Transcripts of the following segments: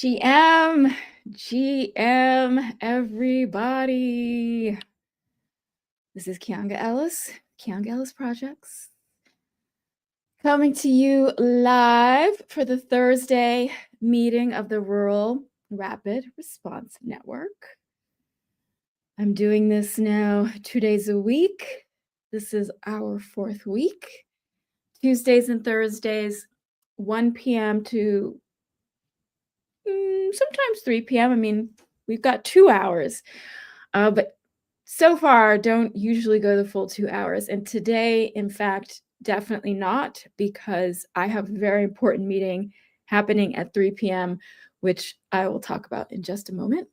GM, everybody. This is Kianga Ellis, Kianga Ellis Projects, coming to you live for the Thursday meeting of the Rural Rapid Response Network. I'm doing this now 2 days a week. This is our 4th week. Tuesdays and Thursdays, 1 p.m. to sometimes 3 p.m. I mean, we've got 2 hours, but so far don't usually go the full 2 hours. And today, in fact, definitely not, because I have a very important meeting happening at 3 p.m., which I will talk about in just a moment.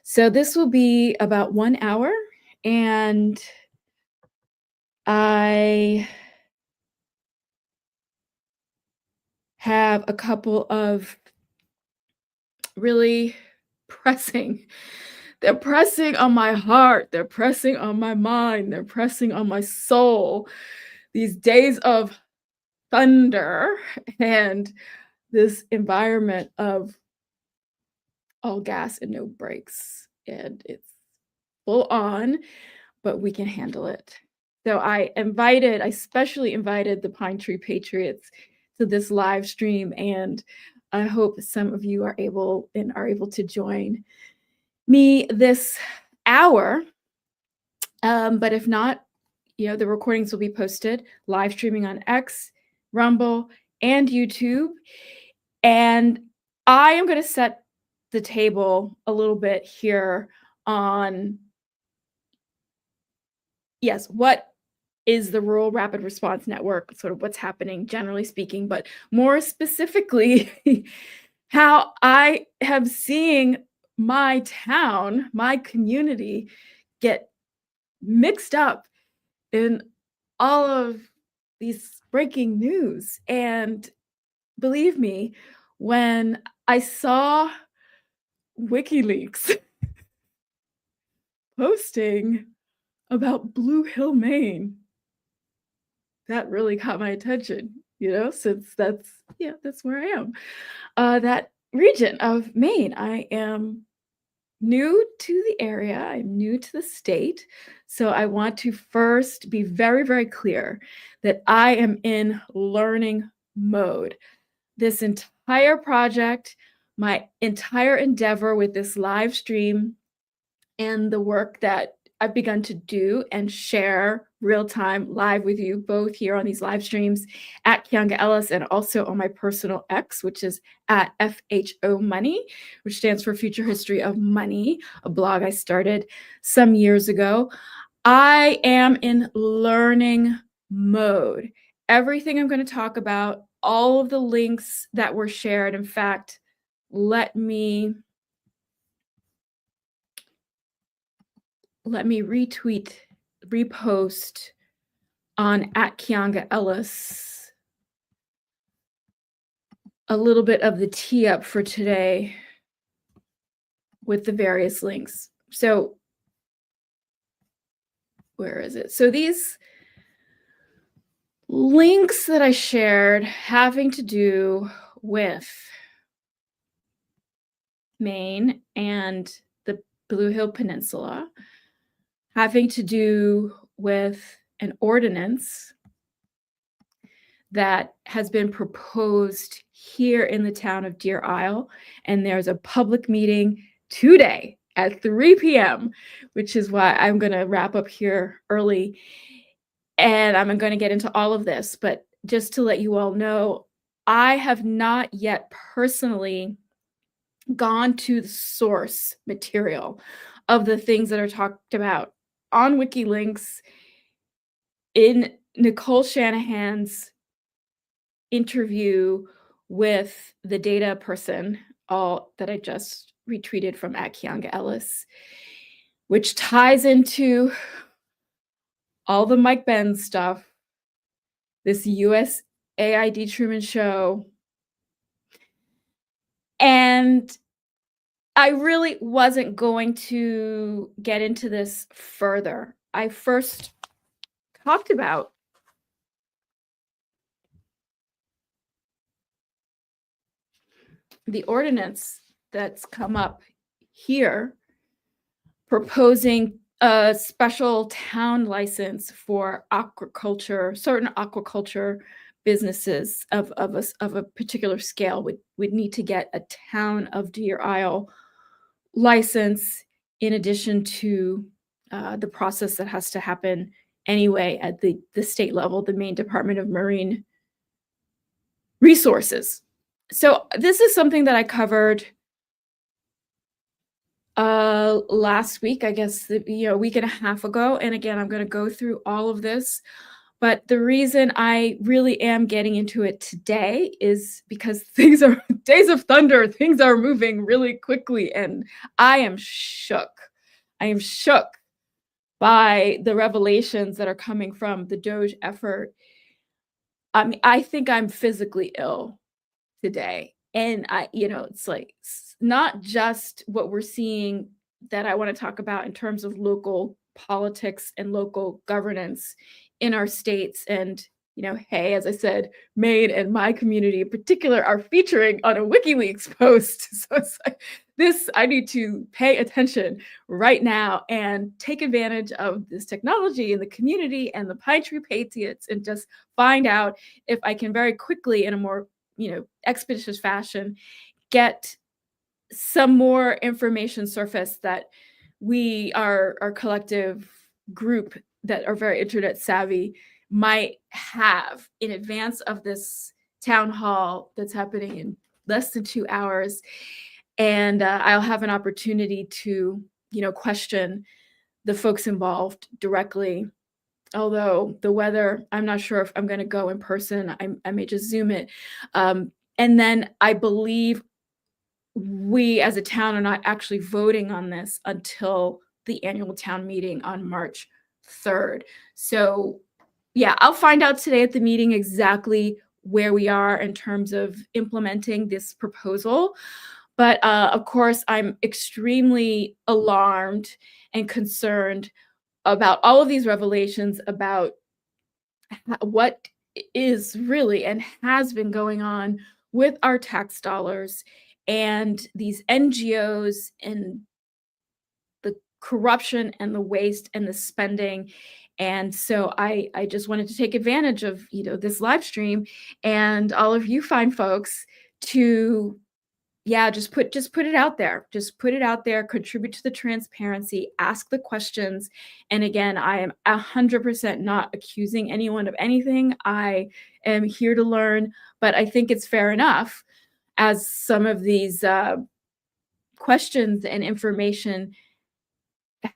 So this will be about 1 hour, and I have a couple of really they're pressing on my heart, they're pressing on my mind, they're pressing on my soul. These days of thunder and this environment of all gas and no brakes. And it's full on, but we can handle it. So I especially invited the Pine Tree Patriots to this live stream, and I hope some of you are able to join me this hour. But if not, the recordings will be posted live streaming on X, Rumble, and YouTube. And I am going to set the table a little bit here on, yes, what is the Rural Rapid Response Network, sort of what's happening generally speaking, but more specifically, how I have seen my town, my community get mixed up in all of these breaking news. And believe me, when I saw WikiLeaks posting about Blue Hill, Maine, that really caught my attention, since that's where I am. That region of Maine. I am new to the area. I'm new to the state. So I want to first be very, very clear that I am in learning mode. This entire project, my entire endeavor with this live stream, and the work that I've begun to do and share real-time live with you, both here on these live streams at Kianga Ellis and also on my personal X, which is at FHO Money, which stands for Future History of Money, a blog I started some years ago. I am in learning mode. Everything I'm going to talk about, all of the links that were shared, in fact, let me repost on at Kianga Ellis a little bit of the tee up for today with the various links. So where is it? So these links that I shared having to do with Maine and the Blue Hill Peninsula, having to do with an ordinance that has been proposed here in the town of Deer Isle. And there's a public meeting today at 3 p.m., which is why I'm going to wrap up here early. And I'm going to get into all of this. But just to let you all know, I have not yet personally gone to the source material of the things that are talked about on WikiLinks in Nicole Shanahan's interview with the data person, all that I just retweeted from at Kianga Ellis, which ties into all the Mike Benz stuff, this USAID Truman Show. And I really wasn't going to get into this further. I first talked about the ordinance that's come up here proposing a special town license for aquaculture, certain aquaculture businesses of a particular scale would need to get a town of Deer Isle license in addition to the process that has to happen anyway at the state level, the Maine Department of Marine Resources. So this is something that I covered last week, I guess, a week and a half ago. And again, I'm going to go through all of this. But the reason I really am getting into it today is because things are days of thunder, things are moving really quickly, and I am shook. I am shook by the revelations that are coming from the Doge effort. I mean, I think I'm physically ill today. And it's like not just what we're seeing that I want to talk about in terms of local politics and local governance in our states. And, hey, as I said, Maine and my community in particular are featuring on a WikiLeaks post. So it's like this, I need to pay attention right now and take advantage of this technology in the community and the Pine Tree Patriots and just find out if I can very quickly in a more expeditious fashion, get some more information surface that we, our collective group that are very internet savvy, might have in advance of this town hall that's happening in less than 2 hours. And I'll have an opportunity to, question the folks involved directly. Although the weather, I'm not sure if I'm going to go in person. I may just Zoom it. And then I believe we as a town are not actually voting on this until the annual town meeting on March 3rd. So yeah, I'll find out today at the meeting exactly where we are in terms of implementing this proposal. But of course, I'm extremely alarmed and concerned about all of these revelations about what is really and has been going on with our tax dollars and these NGOs and the corruption and the waste and the spending. And so I just wanted to take advantage of this live stream and all of you fine folks to just put it out there. Just put it out there, contribute to the transparency, ask the questions. And again, I am 100% not accusing anyone of anything. I am here to learn, but I think it's fair enough as some of these questions and information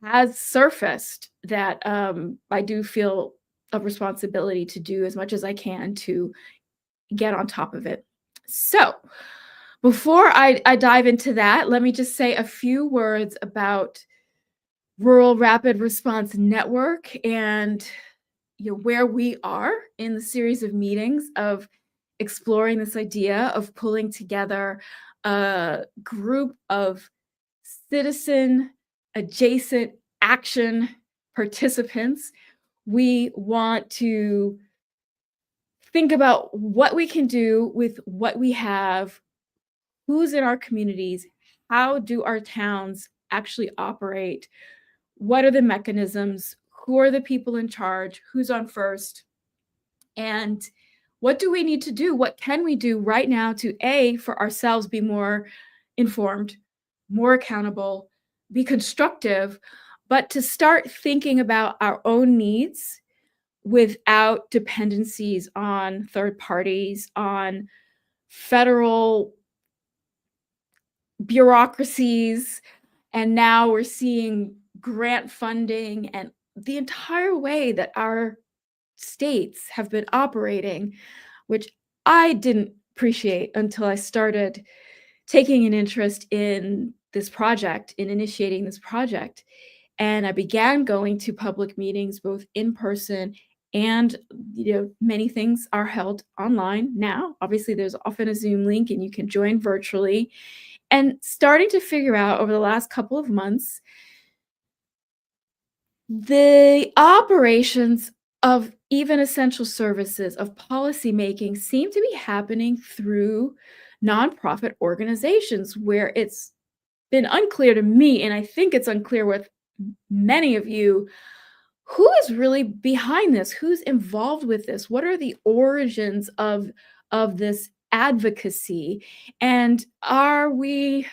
has surfaced that I do feel a responsibility to do as much as I can to get on top of it. So before I dive into that, let me just say a few words about Rural Rapid Response Network and where we are in the series of meetings of exploring this idea of pulling together a group of citizen adjacent action participants. We want to think about what we can do with what we have, who's in our communities, how do our towns actually operate, what are the mechanisms, who are the people in charge, who's on first, and what do we need to do? What can we do right now to for ourselves be more informed, more accountable, be constructive, but to start thinking about our own needs without dependencies on third parties, on federal bureaucracies. And now we're seeing grant funding and the entire way that our states have been operating, which I didn't appreciate until I started taking an interest in this project, in initiating this project. And I began going to public meetings, both in person and, many things are held online now. Obviously, there's often a Zoom link and you can join virtually. And starting to figure out over the last couple of months, the operations of even essential services, of policymaking, seem to be happening through nonprofit organizations, where it's been unclear to me, and I think it's unclear with many of you, who is really behind this? Who's involved with this? What are the origins of this advocacy? And are we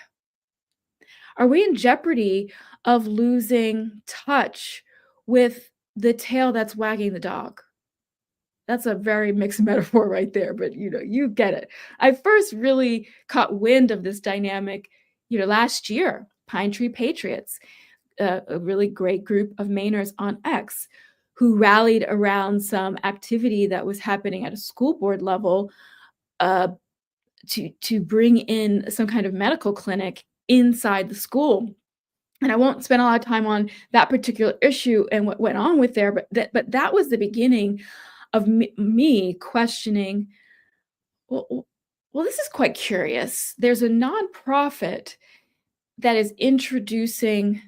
in jeopardy of losing touch with the tail that's wagging the dog? That's a very mixed metaphor right there, but you get it. I first really caught wind of this dynamic, last year. Pine Tree Patriots, a really great group of Mainers on X, who rallied around some activity that was happening at a school board level, to bring in some kind of medical clinic inside the school. And I won't spend a lot of time on that particular issue and what went on with there, but that was the beginning of me questioning, well, this is quite curious. There's a nonprofit that is introducing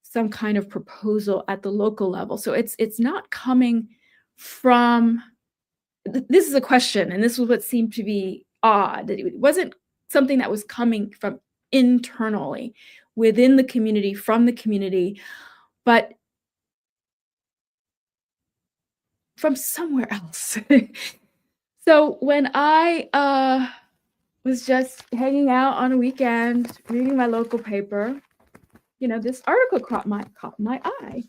some kind of proposal at the local level. So it's not coming from, this is a question, and this was what seemed to be odd. It wasn't something that was coming from internally within the community, from the community, but from somewhere else. So when I was just hanging out on a weekend, reading my local paper, this article caught my eye,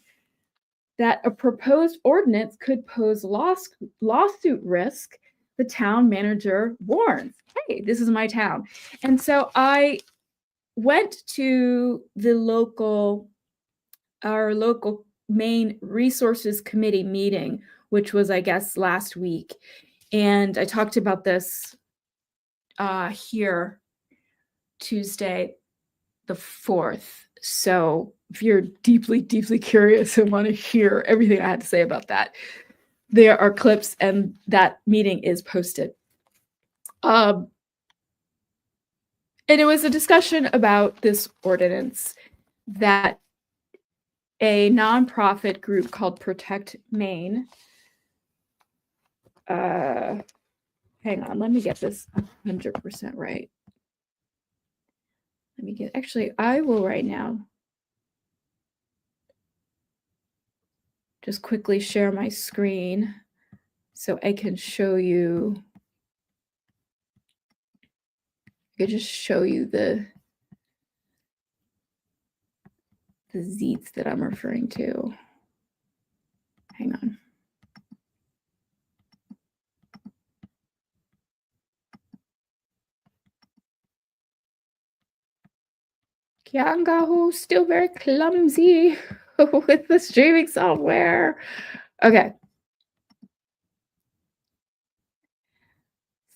that a proposed ordinance could pose lawsuit risk, the town manager warns. Hey, this is my town. And so I went to our local Maine Resources Committee meeting, which was, I guess, last week. And I talked about this here Tuesday, the 4th. So if you're deeply, deeply curious and want to hear everything I had to say about that, there are clips, and that meeting is posted. And it was a discussion about this ordinance that a nonprofit group called Protect Maine. Hang on, let me get this 100% right. Actually, I will right now just quickly share my screen so I can show you. I could just show you the zeets that I'm referring to. Hang on. Kiangahu, still very clumsy with the streaming software. Okay.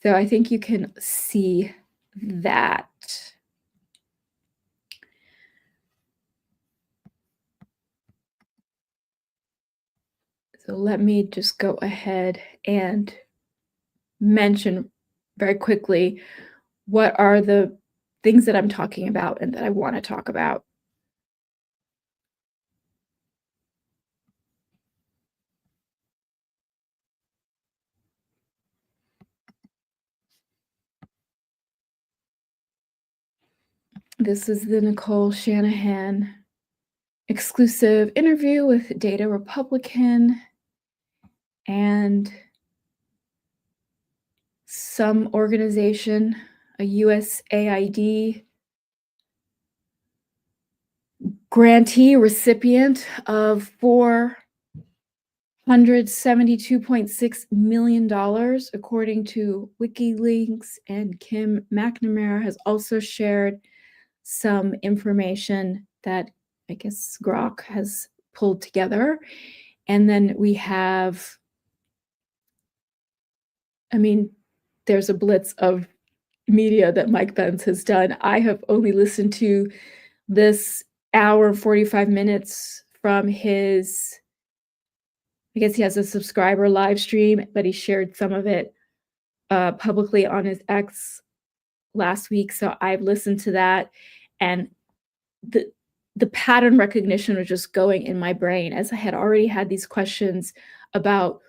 So I think you can see that. So let me just go ahead and mention very quickly what are the things that I'm talking about and that I want to talk about. This is the Nicole Shanahan exclusive interview with Data Republican and some organization, a USAID grantee recipient of $472.6 million, according to WikiLeaks. And Kim McNamara has also shared some information that I guess Grok has pulled together. And then we have, there's a blitz of media that Mike Benz has done. I have only listened to this hour and 45 minutes from his, I guess he has a subscriber live stream, but he shared some of it publicly on his X last week. So I've listened to that, and the pattern recognition was just going in my brain, as I had already had these questions about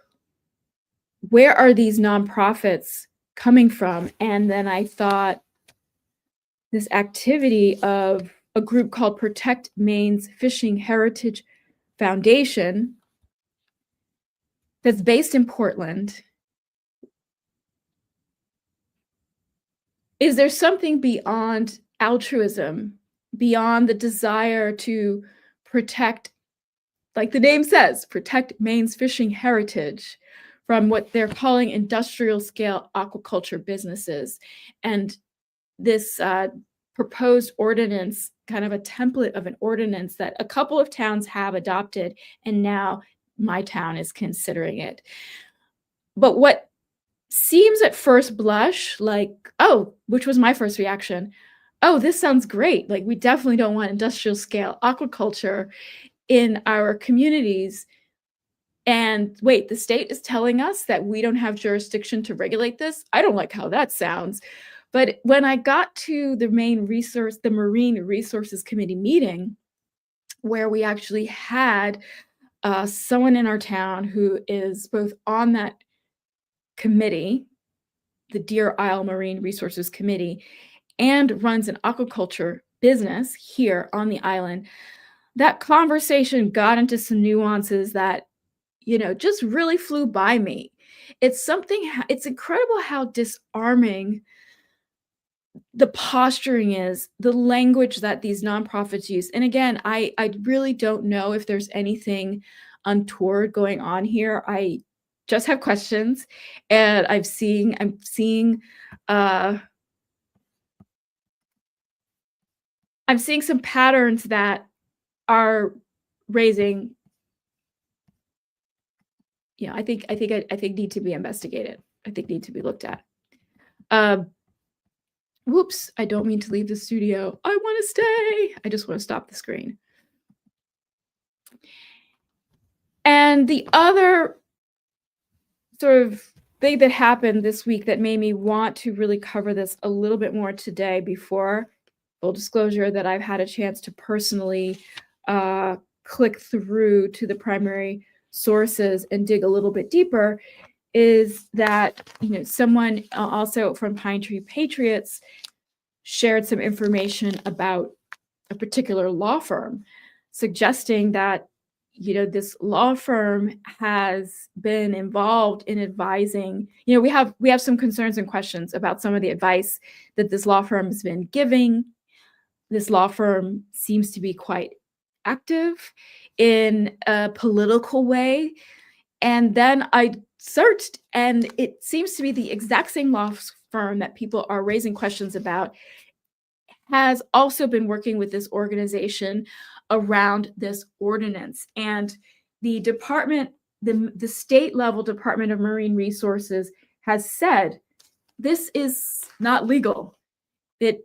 where are these nonprofits coming from. And then I thought, this activity of a group called Protect Maine's Fishing Heritage Foundation that's based in Portland. Is there something beyond altruism, beyond the desire to protect, like the name says, protect Maine's fishing heritage from what they're calling industrial scale aquaculture businesses? And this proposed ordinance, kind of a template of an ordinance that a couple of towns have adopted, and now my town is considering it. But what seems at first blush like, oh, which was my first reaction, oh, this sounds great. Like, we definitely don't want industrial scale aquaculture in our communities. And wait, the state is telling us that we don't have jurisdiction to regulate this? I don't like how that sounds. But when I got to the Marine Resources Committee meeting, where we actually had someone in our town who is both on that committee, the Deer Isle Marine Resources Committee, and runs an aquaculture business here on the island, that conversation got into some nuances that, just really flew by me. It's incredible how disarming the posturing is, the language that these nonprofits use. And again, I really don't know if there's anything untoward going on here. I just have questions, and I'm seeing some patterns that are raising, I think need to be investigated. I think need to be looked at. Whoops, I don't mean to leave the studio. I want to stay. I just want to stop the screen. And the other sort of thing that happened this week that made me want to really cover this a little bit more today, before full disclosure that I've had a chance to personally click through to the primary sources and dig a little bit deeper, is that someone also from Pine Tree Patriots shared some information about a particular law firm, suggesting that this law firm has been involved in advising. We have some concerns and questions about some of the advice that this law firm has been giving. This law firm seems to be quite active in a political way. And then I searched, and it seems to be the exact same law firm that people are raising questions about has also been working with this organization around this ordinance. And the department, the state level Department of Marine Resources, has said this is not legal, that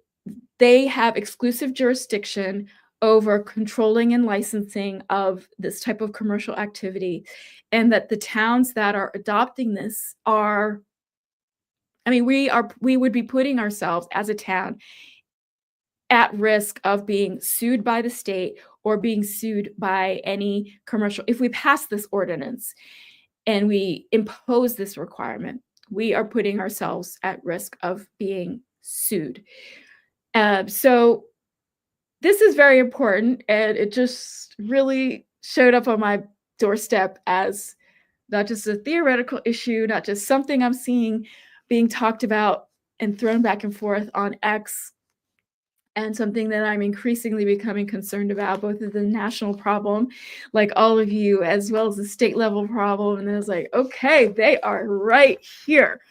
they have exclusive jurisdiction over controlling and licensing of this type of commercial activity, and that the towns that are adopting this are, we would be putting ourselves as a town at risk of being sued by the state or being sued by any commercial. If we pass this ordinance and we impose this requirement, we are putting ourselves at risk of being sued. So this is very important, and it just really showed up on my doorstep as not just a theoretical issue, not just something I'm seeing being talked about and thrown back and forth on X, and something that I'm increasingly becoming concerned about, both as a national problem, like all of you, as well as a state level problem. And then it's like, okay, they are right here.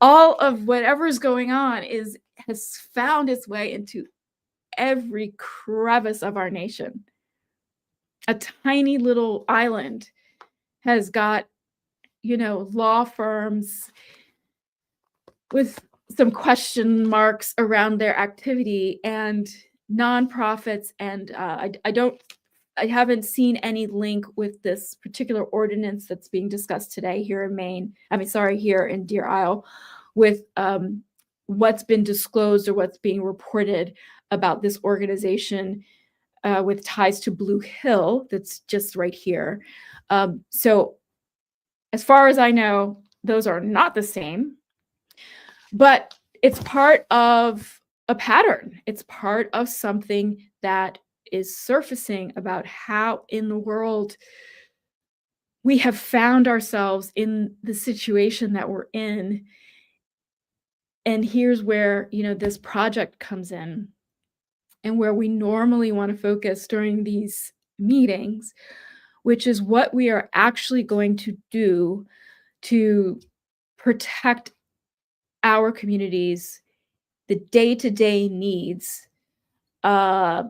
All of whatever's going on has found its way into every crevice of our nation. A tiny little island has got, law firms with some question marks around their activity, and nonprofits, and I haven't seen any link with this particular ordinance that's being discussed today here in Maine. Here in Deer Isle, with what's been disclosed or what's being reported about this organization with ties to Blue Hill that's just right here. So as far as I know, those are not the same. But it's part of a pattern. It's part of something that is surfacing about how in the world we have found ourselves in the situation that we're in. And here's where, this project comes in and where we normally want to focus during these meetings, which is what we are actually going to do to protect our communities, the day-to-day needs, uh,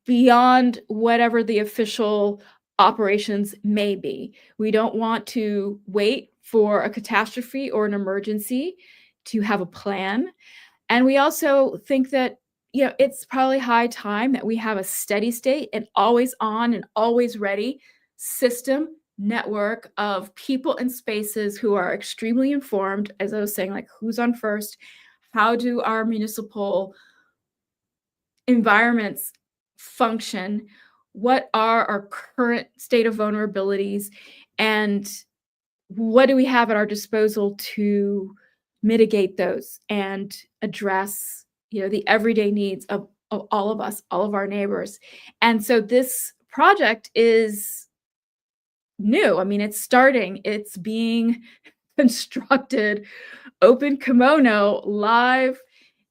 beyond whatever the official operations may be. We don't want to wait for a catastrophe or an emergency to have a plan. And we also think that, it's probably high time that we have a steady state and always on and always ready system network of people and spaces who are extremely informed, as I was saying, like who's on first, how do our municipal environments function, what are our current state of vulnerabilities, and what do we have at our disposal to mitigate those and address, the everyday needs of all of us, all of our neighbors. And so this project is new. I mean, it's starting, it's being constructed, open kimono, live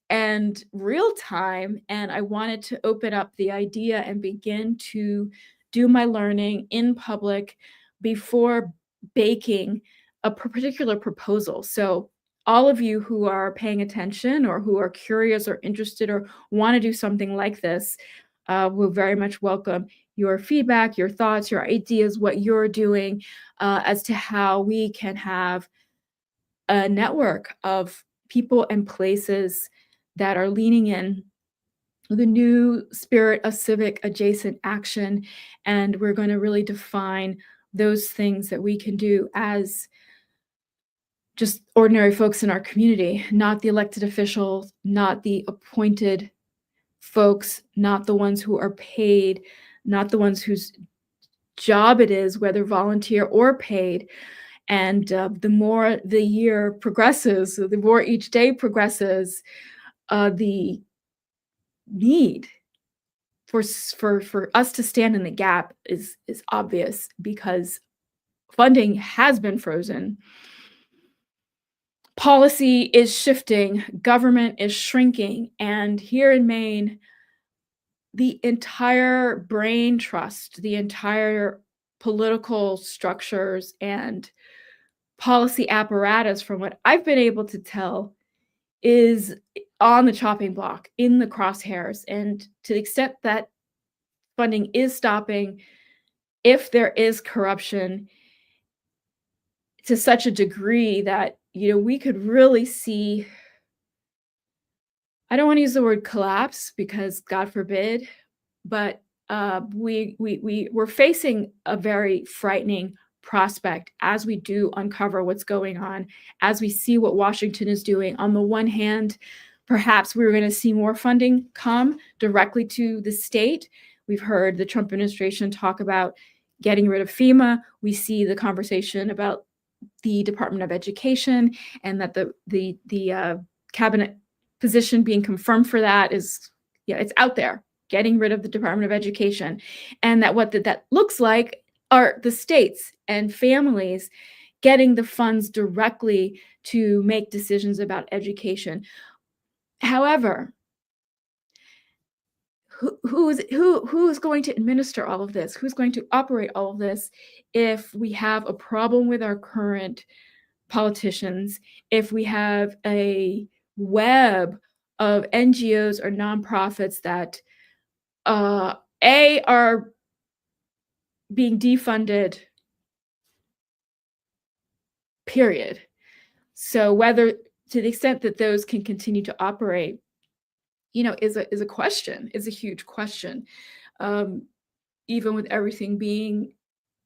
and real time. And I wanted to open up the idea and begin to do my learning in public before baking a particular proposal. So, all of you who are paying attention or who are curious or interested or want to do something like this, will very much welcome your feedback, your thoughts, your ideas, what you're doing, as to how we can have a network of people and places that are leaning in the new spirit of civic adjacent action. And we're going to really define those things that we can do as just ordinary folks in our community, not the elected officials, not the appointed folks, not the ones who are paid, not the ones whose job it is, whether volunteer or paid. And the more the year progresses, the more each day progresses, the need for us to stand in the gap is obvious because funding has been frozen. Policy is shifting, government is shrinking, and here in Maine, the entire brain trust, the entire political structures and policy apparatus, from what I've been able to tell, is on the chopping block, in the crosshairs. And to the extent that funding is stopping, if there is corruption to such a degree that, we could really see, I don't want to use the word collapse because God forbid, but we're facing a very frightening prospect as we do uncover what's going on, as we see what Washington is doing. On the one hand, perhaps we're going to see more funding come directly to the state. We've heard the Trump administration talk about getting rid of FEMA. We see the conversation about the Department of Education, and that the cabinet position being confirmed for that is, it's out there, getting rid of the Department of Education. And that what that looks like are the states and families getting the funds directly to make decisions about education. However, who's going to administer all of this? Who's going to operate all of this if we have a problem with our current politicians, if we have a web of NGOs or nonprofits that are being defunded, period. So whether, to the extent that those can continue to operate, is a question, is a huge question. Even with everything being,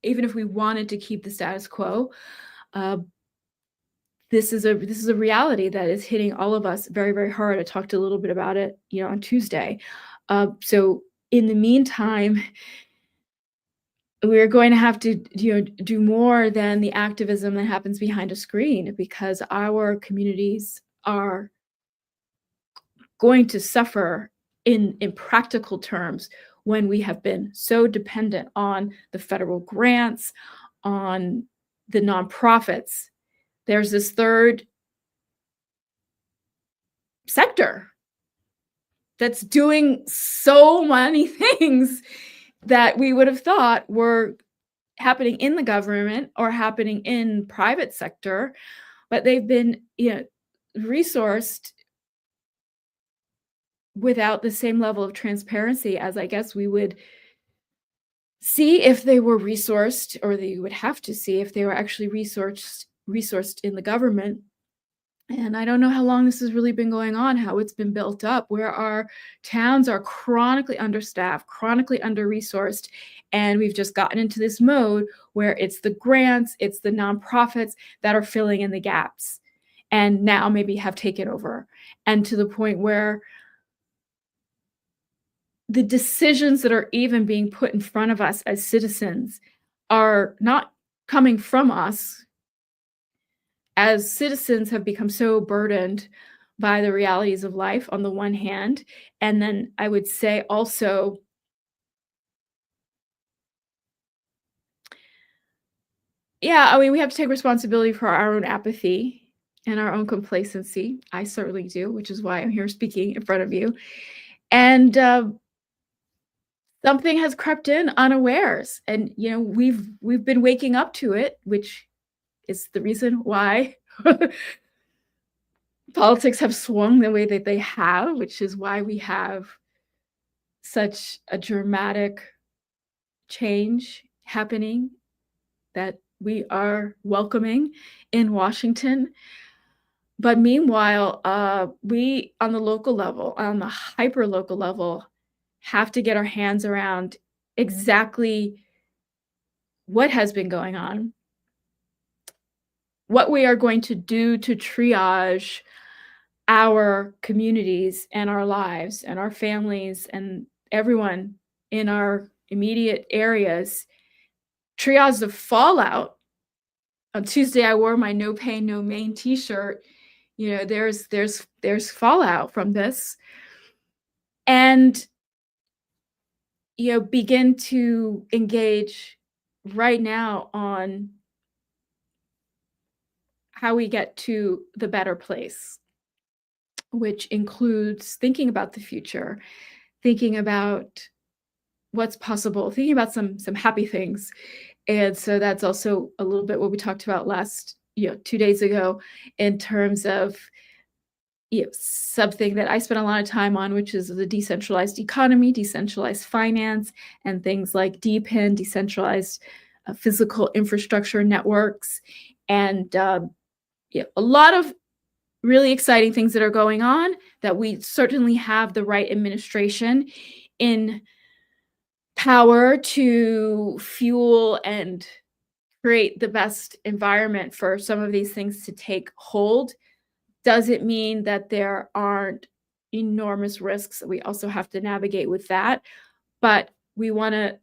even if we wanted to keep the status quo, this is a reality that is hitting all of us very, very hard. I talked a little bit about it, on Tuesday. So in the meantime, we're going to have to, do more than the activism that happens behind a screen, because our communities are going to suffer in practical terms when we have been so dependent on the federal grants, on the nonprofits. There's this third sector that's doing so many things that we would have thought were happening in the government or happening in private sector, but they've been, resourced without the same level of transparency as I guess we would see if they were resourced, or that you would have to see if they were actually resourced in the government. And I don't know how long this has really been going on, how it's been built up, where our towns are chronically understaffed, chronically under-resourced, and we've just gotten into this mode where it's the grants, it's the nonprofits that are filling in the gaps, and now maybe have taken over, and to the point where the decisions that are even being put in front of us as citizens are not coming from us, as citizens have become so burdened by the realities of life on the one hand, and then I would say also we have to take responsibility for our own apathy and our own complacency. I certainly do, which is why I'm here speaking in front of you. And something has crept in unawares, and we've been waking up to it, which is the reason why politics have swung the way that they have, which is why we have such a dramatic change happening that we are welcoming in Washington. But meanwhile, we on the local level, on the hyper local level, have to get our hands around exactly what has been going on, what we are going to do to triage our communities and our lives and our families and everyone in our immediate areas, triage the fallout. On Tuesday, I wore my "No Pain, No Maine" T-shirt. There's fallout from this, and begin to engage right now on how we get to the better place, which includes thinking about the future, thinking about what's possible, thinking about some happy things. And so that's also a little bit what we talked about last, 2 days ago, in terms of something that I spent a lot of time on, which is the decentralized economy, decentralized finance, and things like DPIN, decentralized physical infrastructure networks, and a lot of really exciting things that are going on, that we certainly have the right administration in power to fuel and create the best environment for some of these things to take hold. Does it mean that there aren't enormous risks? We also have to navigate with that. But we want to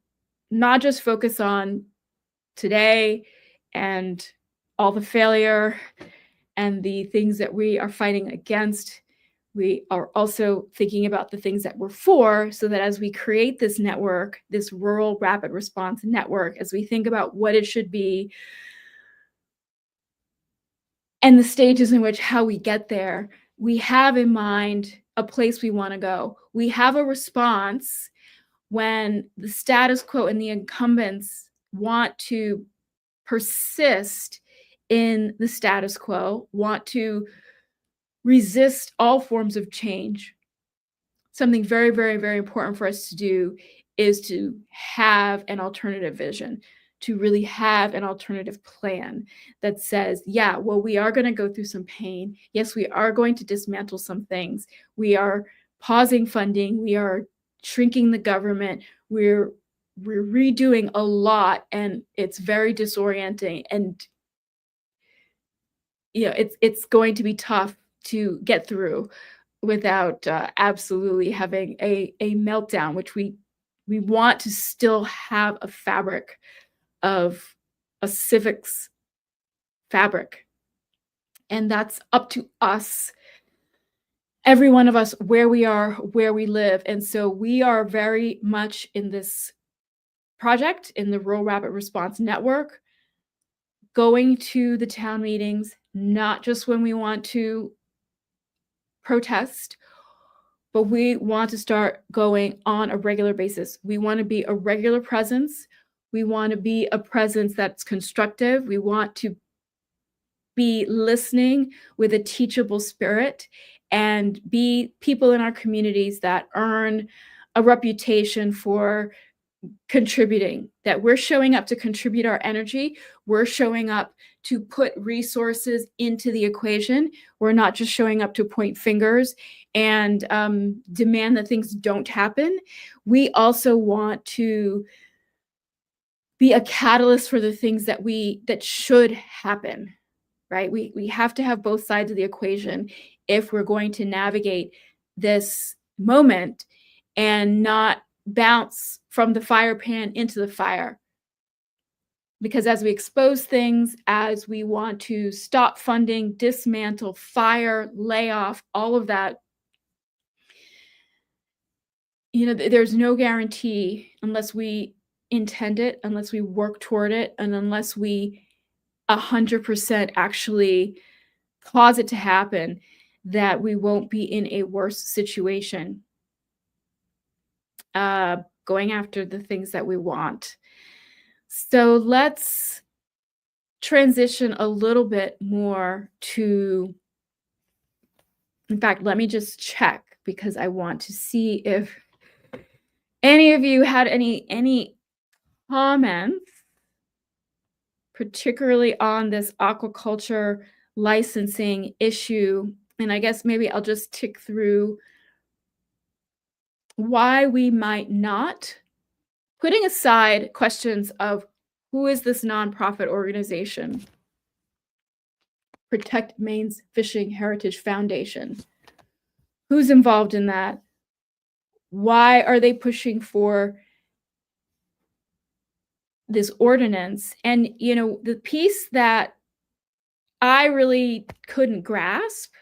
not just focus on today and all the failure and the things that we are fighting against. We are also thinking about the things that we're for, so that as we create this network, this rural rapid response network, as we think about what it should be and the stages in which how we get there, we have in mind a place we want to go. We have a response when the status quo and the incumbents want to persist in the status quo, want to resist all forms of change. Something very, very, very important for us to do is to have an alternative vision, to really have an alternative plan that says, we are going to go through some pain. Yes, we are going to dismantle some things. We are pausing funding. We are shrinking the government. We're redoing a lot, and it's very disorienting. And it's going to be tough to get through without absolutely having a meltdown, which we want to still have a fabric of a civics fabric. And that's up to us every one of us where we are, where we live. And so we are very much in this project in the Rural Rapid Response Network, going to the town meetings, not just when we want to protest, but we want to start going on a regular basis. We want to be a regular presence. We want to be a presence that's constructive. We want to be listening with a teachable spirit and be people in our communities that earn a reputation for contributing, that we're showing up to contribute our energy. We're showing up to put resources into the equation. We're not just showing up to point fingers and demand that things don't happen. We also want to be a catalyst for the things that should happen, right? We have to have both sides of the equation if we're going to navigate this moment and not bounce from the fire pan into the fire. Because as we expose things, as we want to stop funding, dismantle, fire, lay off, all of that, there's no guarantee unless we intend it, unless we work toward it, and unless we 100% actually cause it to happen, that we won't be in a worse situation going after the things that we want. So let's transition a little bit more to, in fact, let me just check because I want to see if any of you had any comments, particularly on this aquaculture licensing issue. And I guess maybe I'll just tick through why we might not, putting aside questions of who is this nonprofit organization, Protect Maine's Fishing Heritage Foundation. Who's involved in that? Why are they pushing for this ordinance? And, the piece that I really couldn't grasp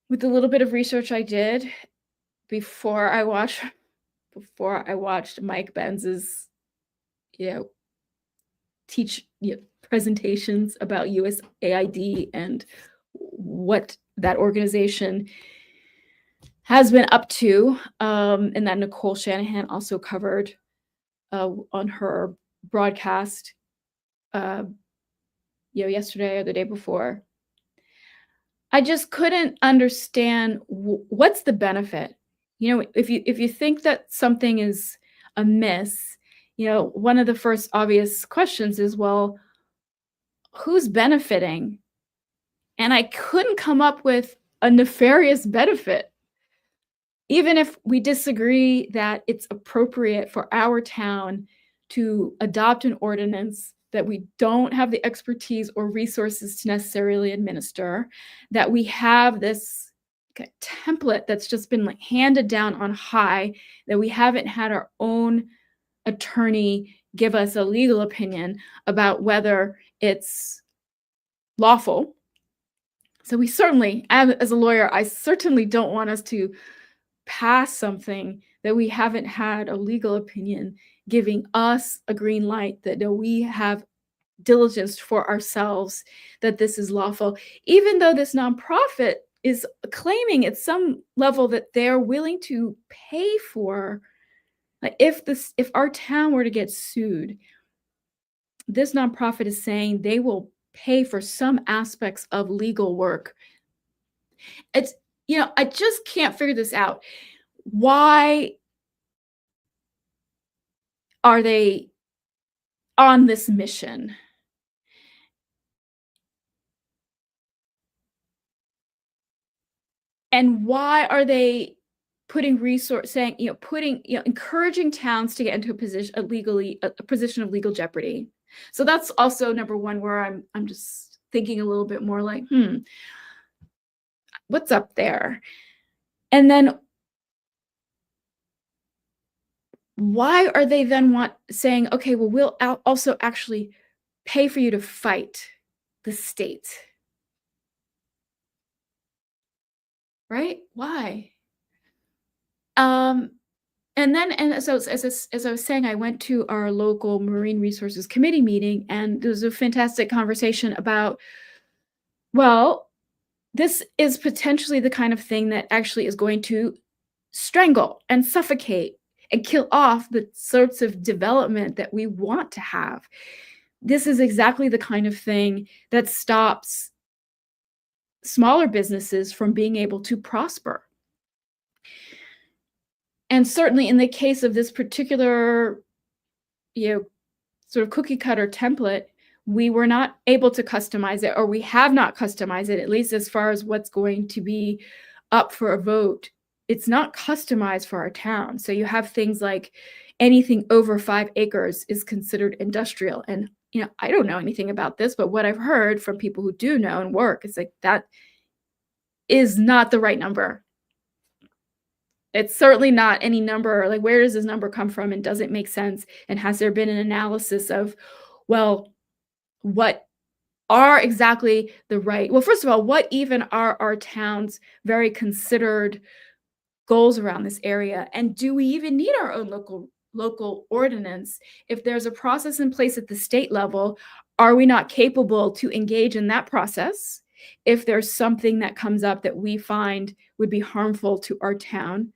with the little bit of research I did before I watched Mike Benz's, presentations about USAID and what that organization has been up to, and that Nicole Shanahan also covered on her broadcast, yesterday or the day before. I just couldn't understand what's the benefit. If you think that something is amiss, one of the first obvious questions is, well, who's benefiting? And I couldn't come up with a nefarious benefit. Even if we disagree that it's appropriate for our town to adopt an ordinance that we don't have the expertise or resources to necessarily administer, that we have this template that's just been handed down on high, that we haven't had our own attorney give us a legal opinion about whether it's lawful. So we certainly, as a lawyer, I certainly don't want us to pass something that we haven't had a legal opinion giving us a green light, that we have diligence for ourselves that this is lawful, even though this nonprofit is claiming at some level that they're willing to pay for, if our town were to get sued, this nonprofit is saying they will pay for some aspects of legal work. It's, I just can't figure this out. Why are they on this mission? And why are they putting encouraging towns to get into a position of legal jeopardy? So that's also number one, where I'm just thinking a little bit more like, what's up there? And then why are they then saying, okay, well, we'll also actually pay for you to fight the state? right? Why? Um, and then, and so as I was saying, I went to our local Marine Resources Committee meeting, and there was a fantastic conversation about, well, this is potentially the kind of thing that actually is going to strangle and suffocate and kill off the sorts of development that we want to have. This is exactly the kind of thing that stops smaller businesses from being able to prosper. And certainly in the case of this particular, you know, sort of cookie cutter template, we were not able to customize it, or we have not customized it, at least as far as what's going to be up for a vote. It's not customized for our town. So you have things like anything over 5 acres is considered industrial. And, I don't know anything about this, but what I've heard from people who do know and work is like that is not the right number. It's certainly not any number. Like, where does this number come from, and does it make sense? And has there been an analysis of, well, what are exactly the right, well, first of all, what even are our town's very considered goals around this area? And do we even need our own local ordinance? If there's a process in place at the state level, are we not capable to engage in that process if there's something that comes up that we find would be harmful to our town?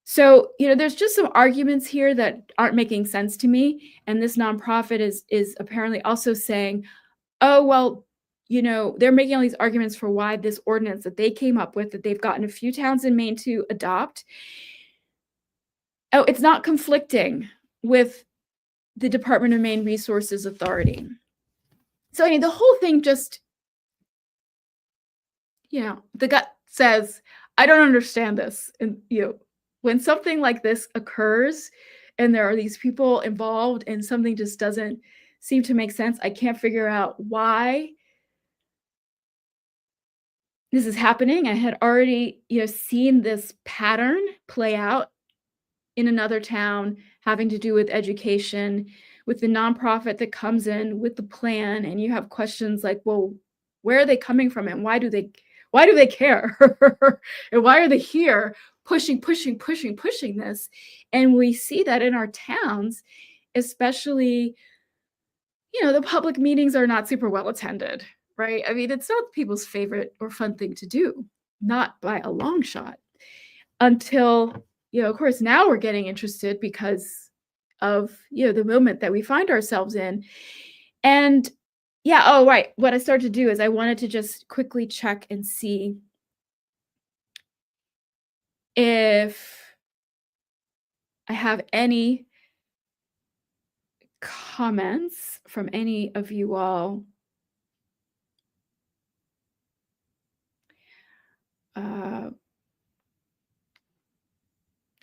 So, there's just some arguments here that aren't making sense to me. And this nonprofit is apparently also saying, oh, well, they're making all these arguments for why this ordinance that they came up with, that they've gotten a few towns in Maine to adopt, oh, it's not conflicting with the Department of Maine Resources Authority. So, the whole thing just, the gut says, I don't understand this. And, when something like this occurs and there are these people involved and something just doesn't seem to make sense, I can't figure out why this is happening. I had already, seen this pattern play out in another town having to do with education, with the nonprofit that comes in with the plan, and you have questions like, well, where are they coming from, and why do they care? And why are they here pushing this? And we see that in our towns, especially, the public meetings are not super well attended, right? I mean, it's not people's favorite or fun thing to do, not by a long shot, until, of course, now we're getting interested because of, the moment that we find ourselves in. And yeah, oh, right. What I started to do is I wanted to just quickly check and see if I have any comments from any of you all.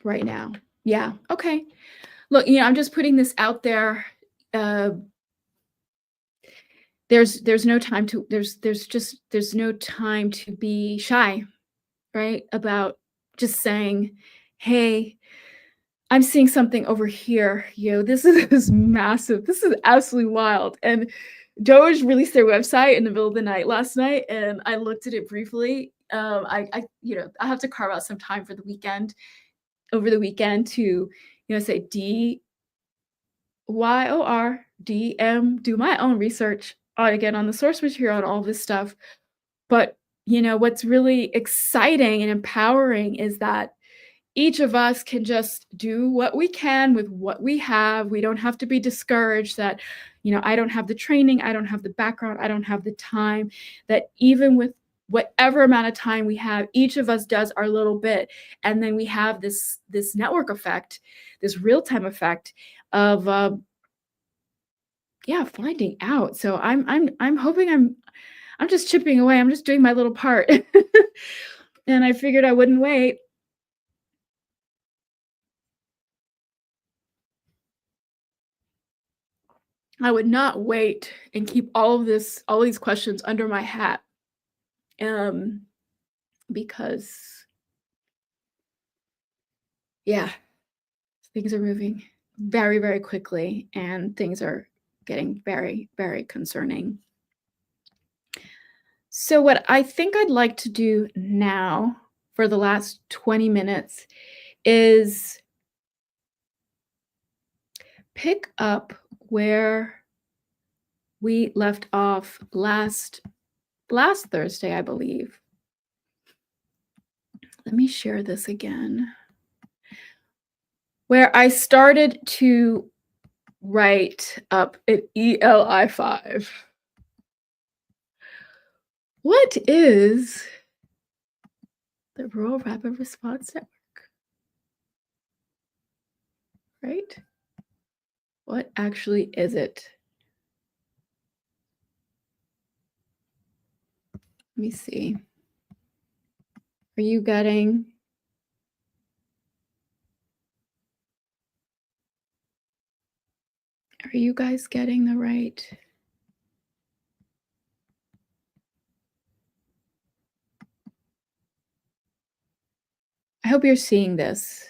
Right now. Yeah. Okay. Look, I'm just putting this out there. There's no time to there's no time to be shy, right? About just saying, hey, I'm seeing something over here. This is massive. This is absolutely wild. And Doge released their website in the middle of the night last night, and I looked at it briefly. I have to carve out some time for the weekend, over the weekend, to say DYOR DM, do my own research again on the source material and all this stuff. But what's really exciting and empowering is that each of us can just do what we can with what we have. We don't have to be discouraged that, I don't have the training, I don't have the background, I don't have the time. That even with whatever amount of time we have, each of us does our little bit, and then we have this network effect, this real-time effect of finding out. So I'm hoping I'm just chipping away. I'm just doing my little part. And I figured I wouldn't wait. I would not wait and keep all these questions under my hat. Because things are moving very, very quickly, and things are getting very, very concerning. So what I think I'd like to do now for the last 20 minutes is pick up where we left off last Thursday, I believe. Let me share this again. Where I started to write up an ELI5. What is the Rural Rapid Response Network? Right? What actually is it? Let me see. Are you getting? Are you guys getting the right? I hope you're seeing this.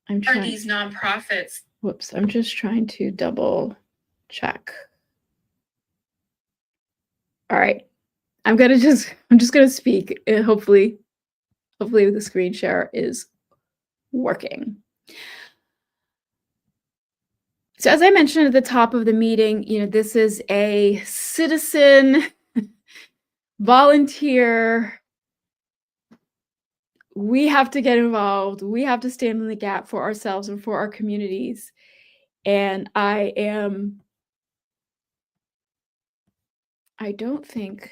I'm trying. Are these nonprofits? Whoops, I'm just trying to double check. All right. I'm just gonna speak. And hopefully the screen share is working. So as I mentioned at the top of the meeting, this is a citizen volunteer. We have to get involved. We have to stand in the gap for ourselves and for our communities. And I don't think.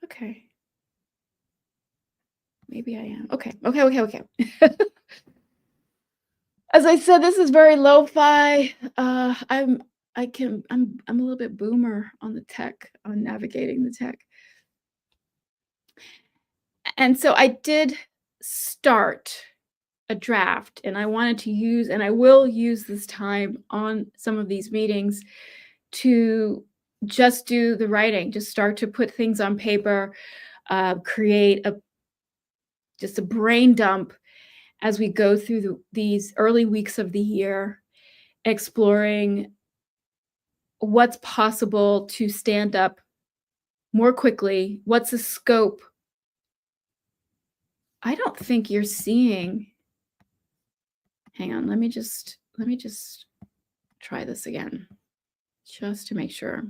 Okay. Maybe I am. Okay. As I said, this is very lo-fi. I'm a little bit boomer on the tech, on navigating the tech. And so I did start a draft, and I wanted to use, and I will use this time on some of these meetings to just do the writing, just start to put things on paper, create just a brain dump as we go through these early weeks of the year, exploring what's possible to stand up more quickly. What's the scope? I don't think you're seeing. Hang on, let me just try this again, just to make sure.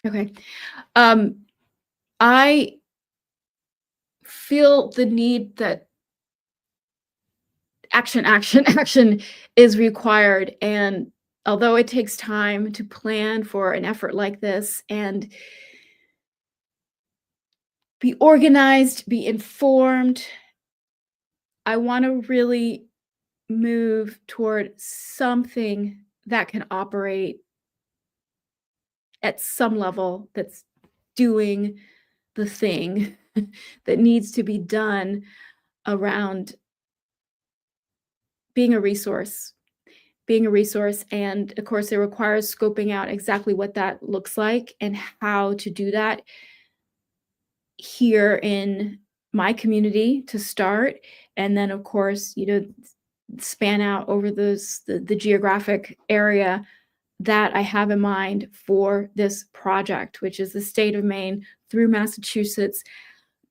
Okay. I feel the need that action is required. And although it takes time to plan for an effort like this and be organized, be informed, I want to really move toward something that can operate at some level, that's doing the thing that needs to be done around being a resource. And of course, it requires scoping out exactly what that looks like and how to do that here in my community to start. And then, of course, span out over the geographic area that I have in mind for this project, which is the state of Maine through Massachusetts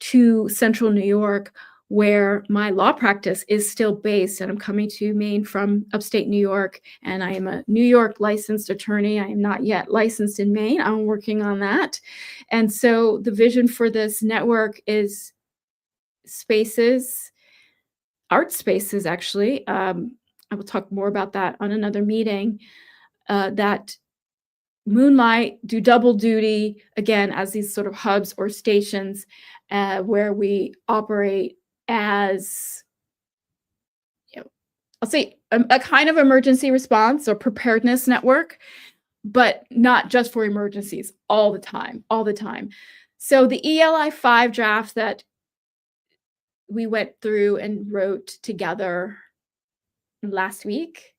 to central New York, where my law practice is still based. And I'm coming to Maine from upstate New York, and I am a New York licensed attorney. I am not yet licensed in Maine. I'm working on that. And so the vision for this network is spaces, art spaces, actually. I will talk more about that on another meeting, that moonlight, do double duty, again, as these sort of hubs or stations where we operate as, I'll say a kind of emergency response or preparedness network, but not just for emergencies, all the time. So the ELI5 draft that we went through and wrote together last week,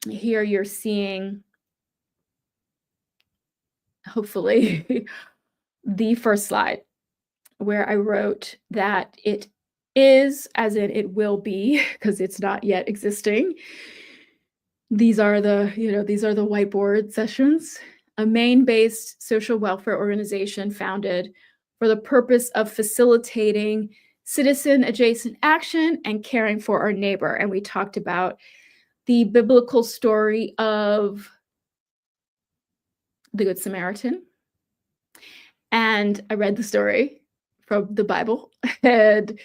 here you're seeing hopefully, the first slide where I wrote that it is, as in it will be, because it's not yet existing. These are the whiteboard sessions. A Maine-based social welfare organization founded for the purpose of facilitating citizen adjacent action and caring for our neighbor. And we talked about the biblical story of the Good Samaritan. And I read the story from the Bible, and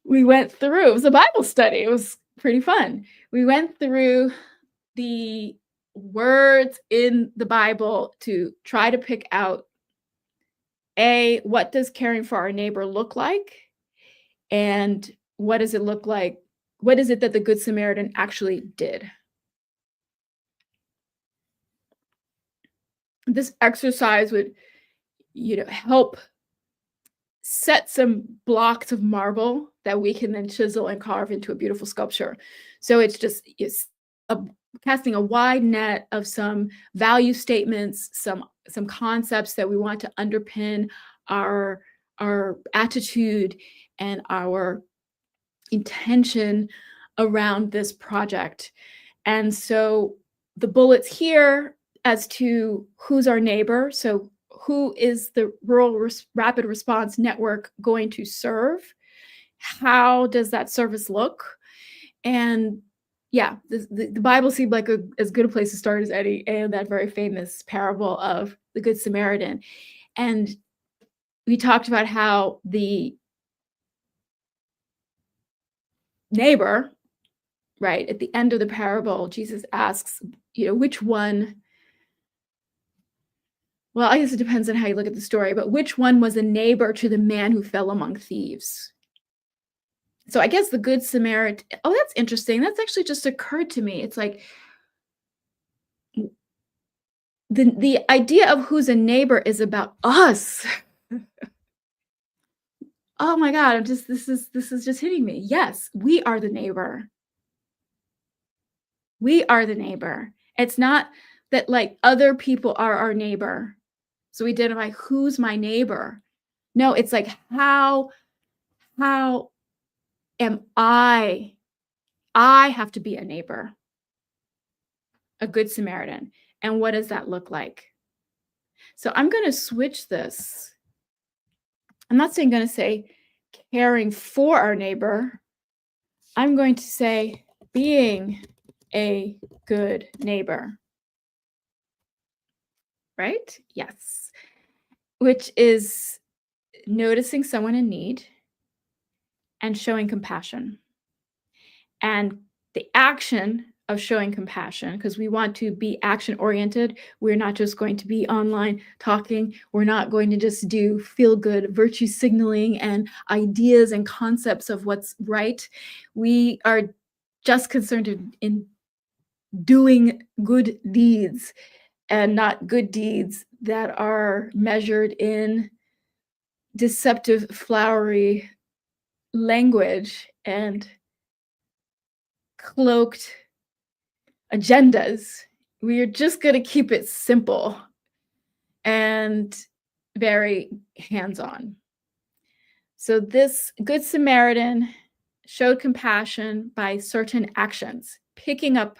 we went through, it was a Bible study. It was pretty fun. We went through the words in the Bible to try to pick out, A, what does caring for our neighbor look like? And what does it look like? What is it that the Good Samaritan actually did? This exercise would, help set some blocks of marble that we can then chisel and carve into a beautiful sculpture. So it's casting a wide net of some value statements, some concepts that we want to underpin our attitude and our intention around this project. And so the bullets here as to who's our neighbor. So who is the Rural Rapid Response Network going to serve? How does that service look? And yeah, the Bible seemed like as good a place to start as any, and that very famous parable of the Good Samaritan. And we talked about how the neighbor, right, at the end of the parable, Jesus asks, which one, well, I guess it depends on how you look at the story, but which one was a neighbor to the man who fell among thieves? So I guess the Good Samaritan, oh, that's interesting. That's actually just occurred to me. It's like the idea of who's a neighbor is about us. Oh my God, this is just hitting me. Yes, we are the neighbor. We are the neighbor. It's not that like other people are our neighbor. So we identify who's my neighbor. No, it's like how am I have to be a neighbor, a Good Samaritan. And what does that look like? So I'm going to switch this. I'm not saying going to say caring for our neighbor. I'm going to say being a good neighbor. Right? Yes. Which is noticing someone in need and showing compassion. And the action of showing compassion, because we want to be action oriented. We're not just going to be online talking. We're not going to just do feel good virtue signaling and ideas and concepts of what's right. We are just concerned in doing good deeds, and not good deeds that are measured in deceptive, flowery language and cloaked agendas. We are just going to keep it simple and very hands-on. So this Good Samaritan showed compassion by certain actions, picking up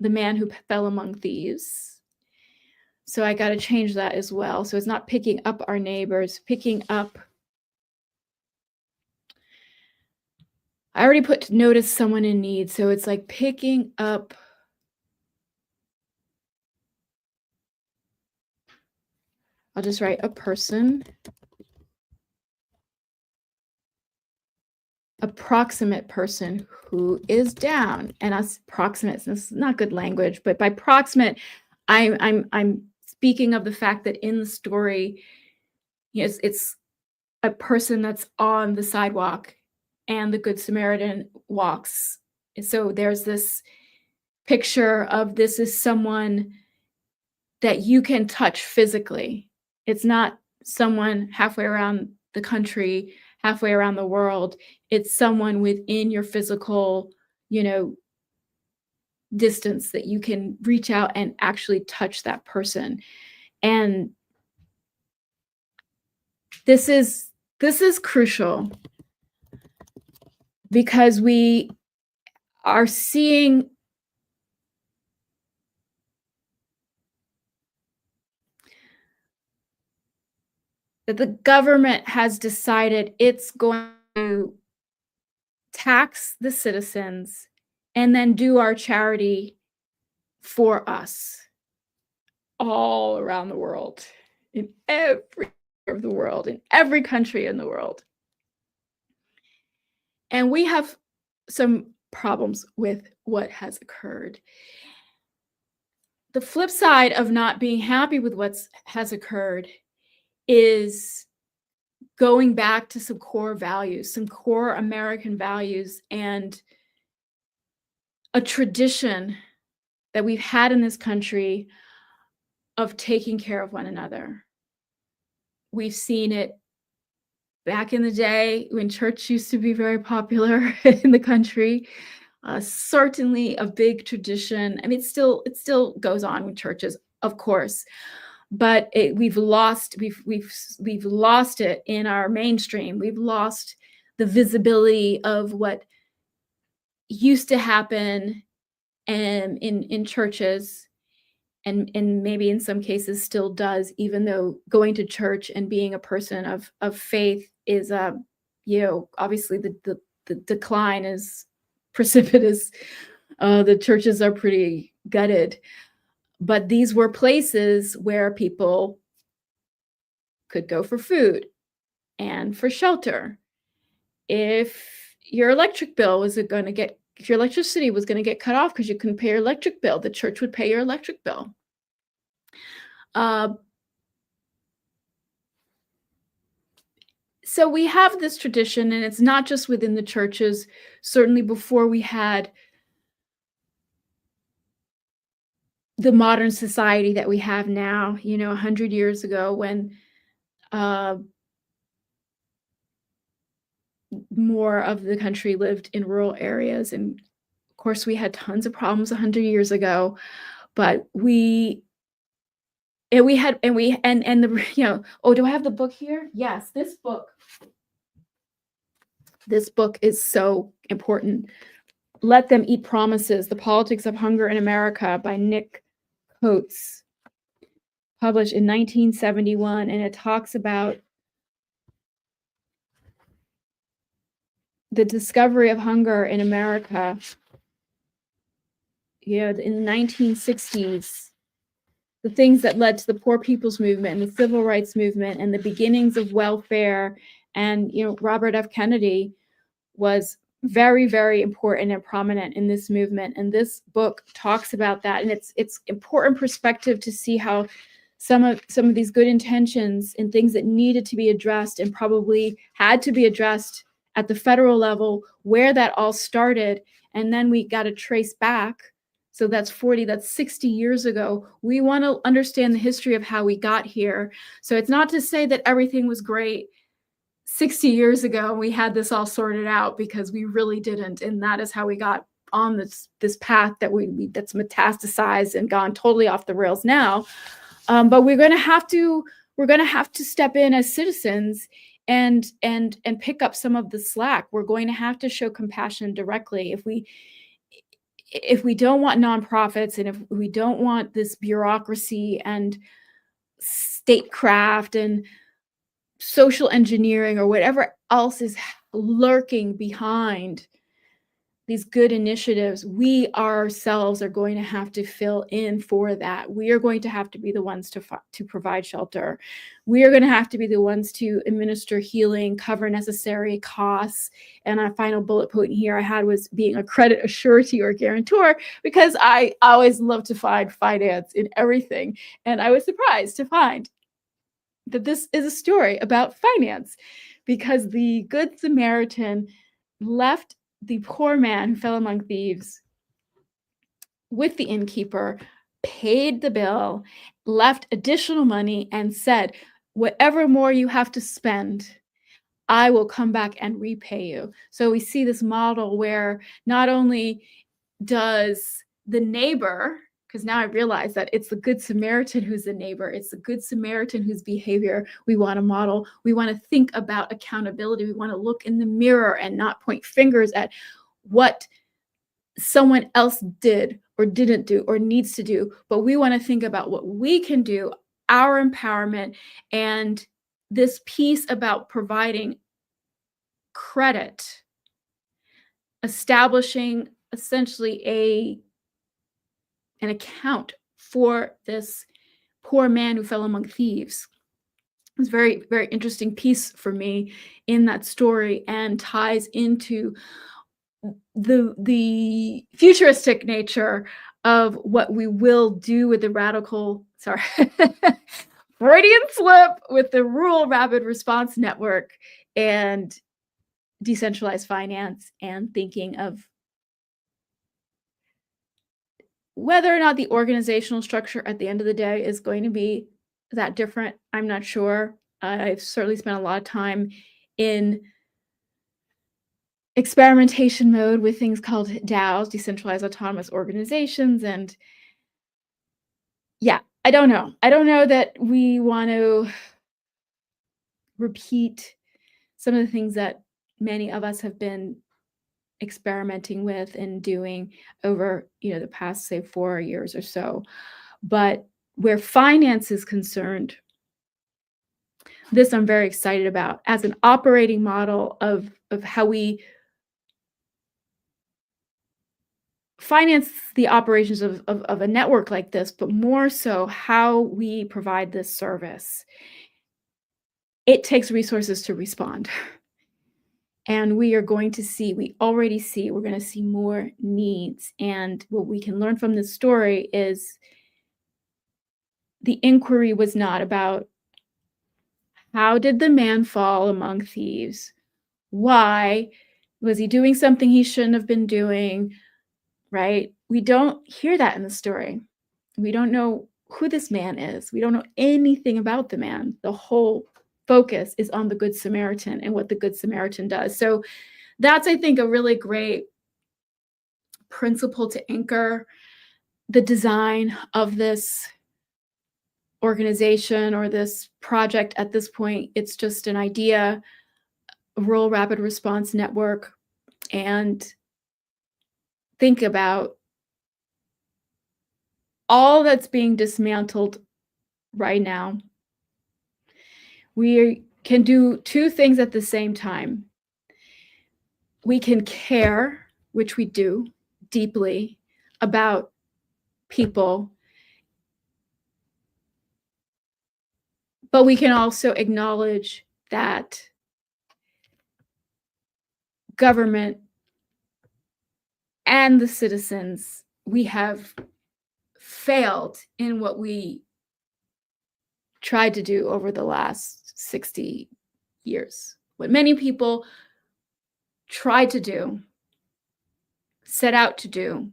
the man who fell among thieves. So I got to change that as well. So it's not picking up our neighbors, picking up. I already put notice someone in need. So it's like picking up. I'll just write a person. Approximate person who is down. And us proximate, this is not good language, but by proximate, I'm speaking of the fact that in the story, yes, it's a person that's on the sidewalk and the Good Samaritan walks. So there's this picture of this is someone that you can touch physically. It's not someone halfway around the country, halfway around the world. It's someone within your physical, distance that you can reach out and actually touch that person. And this is crucial because we are seeing that the government has decided it's going to tax the citizens and then do our charity for us all around the world, in every part of the world, in every country in the world. And we have some problems with what has occurred. The flip side of not being happy with what has occurred is going back to some core values, some core American values, and a tradition that we've had in this country of taking care of one another. We've seen it back in the day when church used to be very popular in the country. Certainly a big tradition. I mean, it still goes on with churches, of course, but we've lost it in our mainstream. We've lost the visibility of what used to happen in churches, and maybe in some cases still does, even though going to church and being a person of faith is obviously the decline is precipitous. The churches are pretty gutted, but these were places where people could go for food and for shelter. If your electric bill was going to get if your electricity was going to get cut off because you couldn't pay your electric bill, the church would pay your electric bill. So we have this tradition, and it's not just within the churches. Certainly before we had the modern society that we have now, 100 years ago, when more of the country lived in rural areas. And of course, we had tons of problems 100 years ago, but oh, do I have the book here? Yes, this book is so important. Let Them Eat Promises: The Politics of Hunger in America by Nick Coates, published in 1971, and it talks about the discovery of hunger in America. In the 1960s, the things that led to the Poor People's Movement and the Civil Rights Movement and the beginnings of welfare. And, Robert F. Kennedy was very, very important and prominent in this movement. And this book talks about that. And it's important perspective to see how some of these good intentions and things that needed to be addressed and probably had to be addressed at the federal level, where that all started. And then we got to trace back. So that's 60 years ago. We want to understand the history of how we got here. So it's not to say that everything was great 60 years ago and we had this all sorted out, because we really didn't. And that is how we got on this path that's metastasized and gone totally off the rails now. But we're going to have to step in as citizens and pick up some of the slack. We're going to have to show compassion directly. If we don't want nonprofits, and if we don't want this bureaucracy and statecraft and social engineering or whatever else is lurking behind these good initiatives, we ourselves are going to have to fill in for that. We are going to have to be the ones to provide shelter. We are going to have to be the ones to administer healing, cover necessary costs. And our final bullet point here I had was being a credit, a surety, or guarantor, because I always love to find finance in everything. And I was surprised to find that this is a story about finance, because the Good Samaritan left the poor man who fell among thieves with the innkeeper, paid the bill, left additional money, and said, whatever more you have to spend, I will come back and repay you. So we see this model where not only does the neighbor, because now I realize that it's the Good Samaritan who's the neighbor. It's the Good Samaritan whose behavior we want to model. We want to think about accountability. We want to look in the mirror and not point fingers at what someone else did or didn't do or needs to do, but we want to think about what we can do, our empowerment, and this piece about providing credit, establishing essentially an account for this poor man who fell among thieves. It was very, very interesting piece for me in that story, and ties into the futuristic nature of what we will do with the Freudian slip, with the Rural Rapid Response Network and decentralized finance, and thinking of whether or not the organizational structure at the end of the day is going to be that different. I'm not sure. I've certainly spent a lot of time in experimentation mode with things called DAOs, decentralized autonomous organizations. And yeah, I don't know. I don't know that we want to repeat some of the things that many of us have been experimenting with and doing over, the past, say, 4 years or so. But where finance is concerned, this I'm very excited about as an operating model of how we finance the operations of a network like this, but more so how we provide this service. It takes resources to respond. And we already see, we're going to see more needs. And what we can learn from this story is the inquiry was not about how did the man fall among thieves? Why? Was he doing something he shouldn't have been doing? Right? We don't hear that in the story. We don't know who this man is. We don't know anything about the man. The whole focus is on the Good Samaritan and what the Good Samaritan does. So that's, I think, a really great principle to anchor the design of this organization or this project. At this point, it's just an idea, a Rural Rapid Response Network, and think about all that's being dismantled right now. We can do two things at the same time. We can care, which we do deeply, about people, but we can also acknowledge that government and the citizens, we have failed in what we tried to do over the last 60 years. What many people tried to do, set out to do,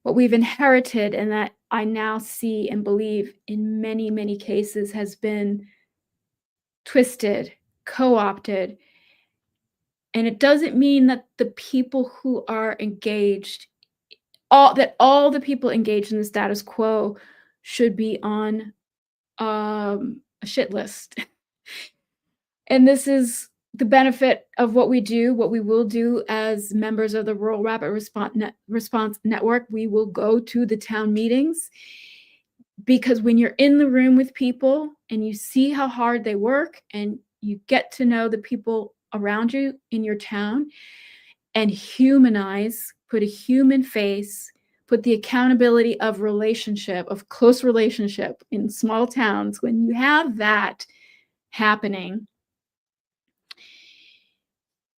what we've inherited, and that I now see and believe in many, many cases has been twisted, co-opted. And it doesn't mean that the people who are engaged, all the people engaged in the status quo should be on a shit list. And this is the benefit of what we do, what we will do as members of the Rural Rapid Response Network. We will go to the town meetings, because when you're in the room with people and you see how hard they work and you get to know the people around you in your town and humanize, put a human face, put the accountability of relationship, of close relationship in small towns, when you have that happening,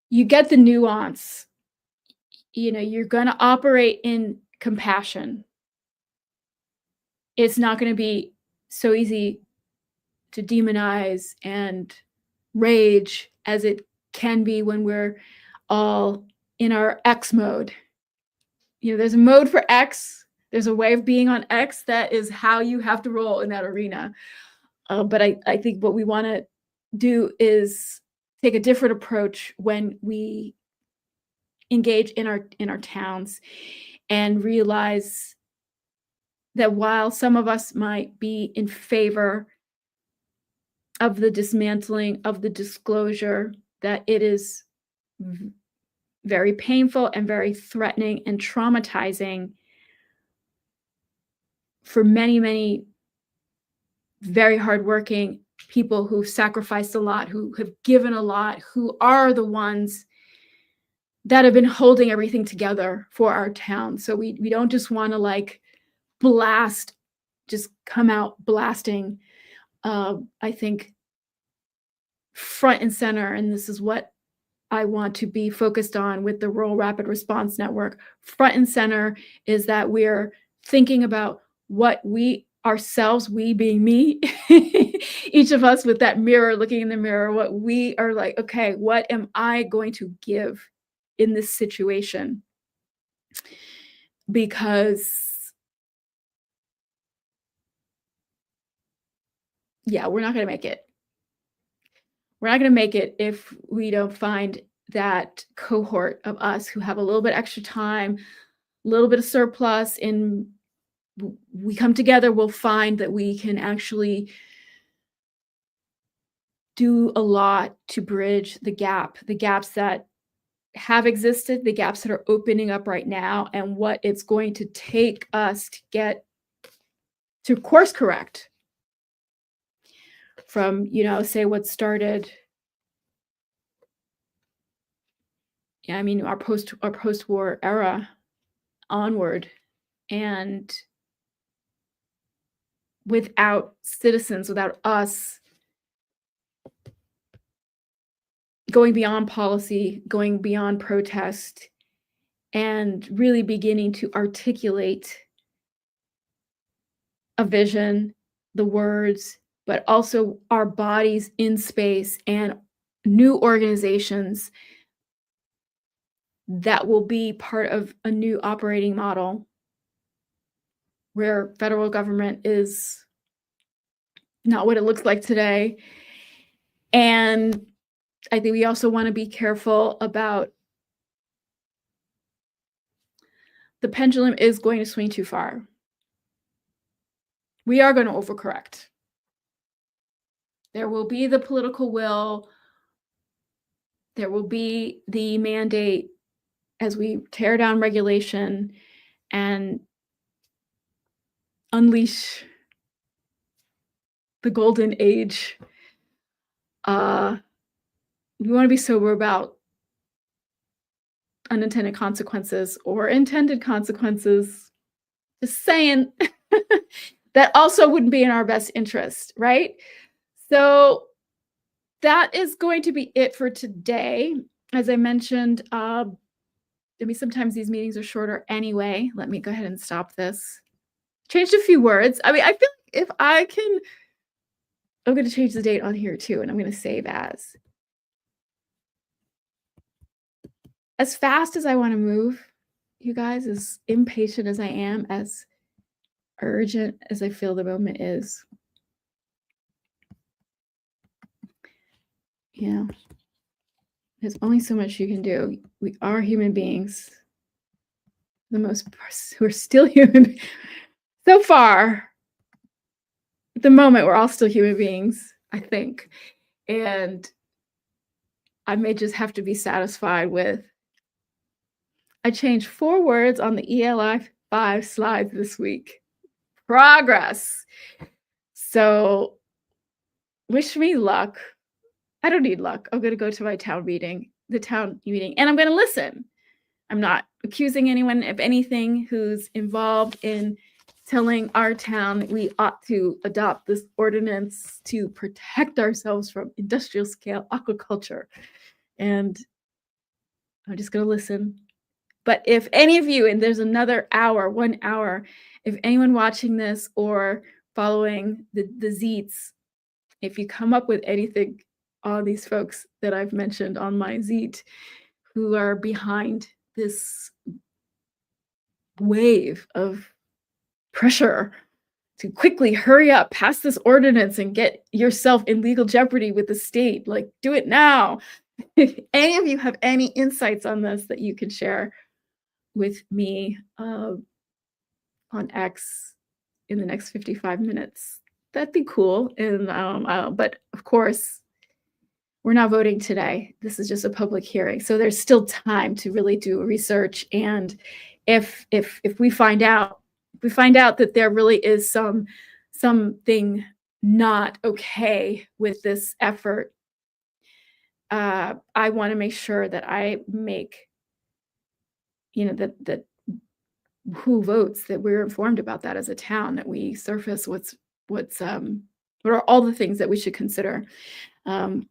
you get the nuance. You're going to operate in compassion. It's not going to be so easy to demonize and rage as it can be when we're all in our X mode. There's a mode for X. There's a way of being on X. That is how you have to roll in that arena. But I think what we want to do is take a different approach when we engage in our towns. and realize that while some of us might be in favor of the dismantling, of the disclosure, that it is very painful and very threatening and traumatizing for many, many very hardworking people who've sacrificed a lot, who have given a lot, who are the ones that have been holding everything together for our town. So we don't just want to like blast, just come out blasting. I think front and center, and this is what I want to be focused on with the Rural Rapid Response Network. Front and center is that we're thinking about what we ourselves, we being me, each of us with that mirror, looking in the mirror, what we are like, okay, what am I going to give in this situation? Because, yeah, we're not going to make it. We're not going to make it if we don't find that cohort of us who have a little bit extra time, a little bit of surplus, and we come together, we'll find that we can actually do a lot to bridge the gaps that have existed, the gaps that are opening up right now, and what it's going to take us to get to course correct from, say what started, I mean, our post-war era onward, and without citizens, without us going beyond policy, going beyond protest, and really beginning to articulate a vision, the words, but also our bodies in space and new organizations that will be part of a new operating model where federal government is not what it looks like today. And I think we also want to be careful about the pendulum is going to swing too far. We are going to overcorrect. There will be the political will. There will be the mandate as we tear down regulation and unleash the golden age. We want to be sober about unintended consequences or intended consequences. Just saying. That also wouldn't be in our best interest, right? So that is going to be it for today. As I mentioned, sometimes these meetings are shorter anyway. Let me go ahead and stop this. Changed a few words. I mean, I feel like if I can, I'm going to change the date on here too, and I'm going to save as fast as I want to move, you guys, as impatient as I am, as urgent as I feel the moment is. There's only so much you can do. We are human beings. The most who are still human. So far, at the moment, we're all still human beings, I think. And I may just have to be satisfied with, I changed 4 words on the ELI 5 slides this week. Progress. So wish me luck. I don't need luck. I'm going to go to my town meeting, and I'm going to listen. I'm not accusing anyone of anything who's involved in telling our town that we ought to adopt this ordinance to protect ourselves from industrial scale aquaculture. And I'm just going to listen. But if any of you, and there's another hour, 1 hour, if anyone watching this or following the Zeets, if you come up with anything on these folks that I've mentioned on my Zeet who are behind this wave of pressure to quickly hurry up, pass this ordinance and get yourself in legal jeopardy with the state, like do it now. If any of you have any insights on this that you can share, with me on X in the next 55 minutes. That'd be cool. And but of course, we're not voting today. This is just a public hearing, so there's still time to really do research. And if we find out that there really is something not okay with this effort, I want to make sure that I make that who votes, that we're informed about that as a town, that we surface what are all the things that we should consider, um,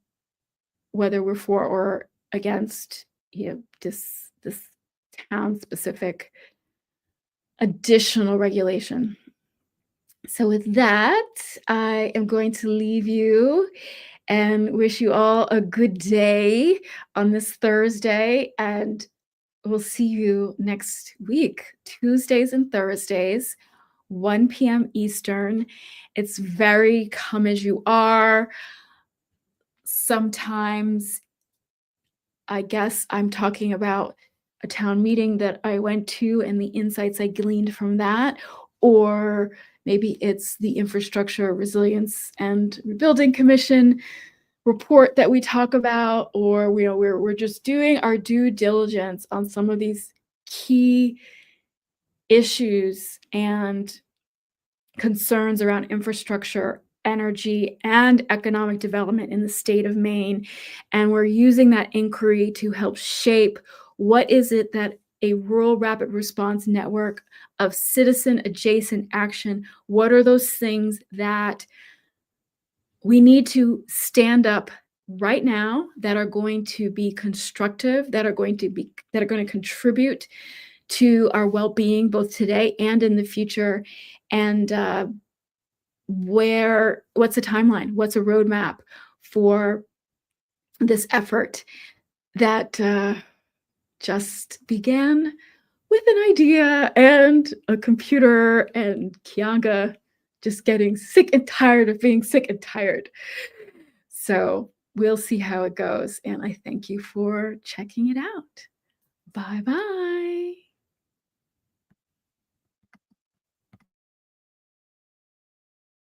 whether we're for or against, this town specific additional regulation. So with that, I am going to leave you and wish you all a good day on this Thursday, and we'll see you next week, Tuesdays and Thursdays, 1 p.m. Eastern. It's very come as you are. Sometimes I guess I'm talking about a town meeting that I went to and the insights I gleaned from that, or maybe it's the Infrastructure Resilience and Rebuilding Commission report that we talk about, or we're just doing our due diligence on some of these key issues and concerns around infrastructure, energy, and economic development in the state of Maine. And we're using that inquiry to help shape what is it that a rural rapid response network of citizen adjacent action, what are those things that we need to stand up right now that are going to be constructive, that are going to contribute to our well-being both today and in the future. And what's a timeline? What's a roadmap for this effort that just began with an idea and a computer and Kianga just getting sick and tired of being sick and tired. So we'll see how it goes. And I thank you for checking it out. Bye bye.